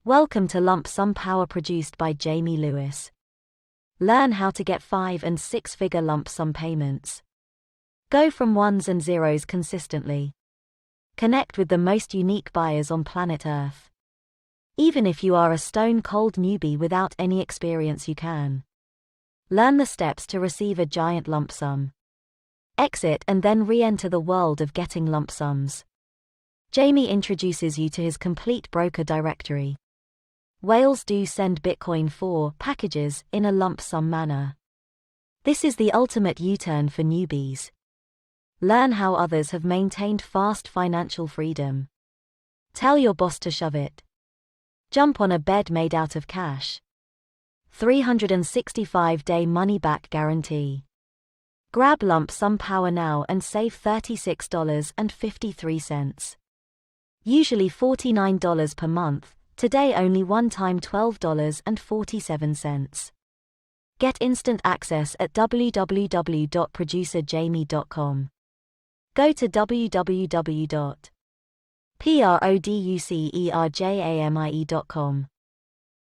Welcome to Lump Sum Power, produced by Jamie Lewis. Learn how to get 5- and 6-figure lump sum payments. Go from ones and zeros consistently. Connect with the most unique buyers on planet Earth. Even if you are a stone-cold newbie without any experience, you can. Learn the steps to receive a giant lump sum. Exit and then re-enter the world of getting lump sums. Jamie introduces you to his complete broker directory. Whales do send Bitcoin for packages in a lump sum manner. This is the ultimate U-turn for newbies. Learn how others have maintained fast financial freedom. Tell your boss to shove it. Jump on a bed made out of cash. 365-day money-back guarantee. Grab Lump Sum Power now and save $36.53. Usually $49 per month. Today only one time $12.47. Get instant access at www.producerjamie.com. Go to www.producerjamie.com.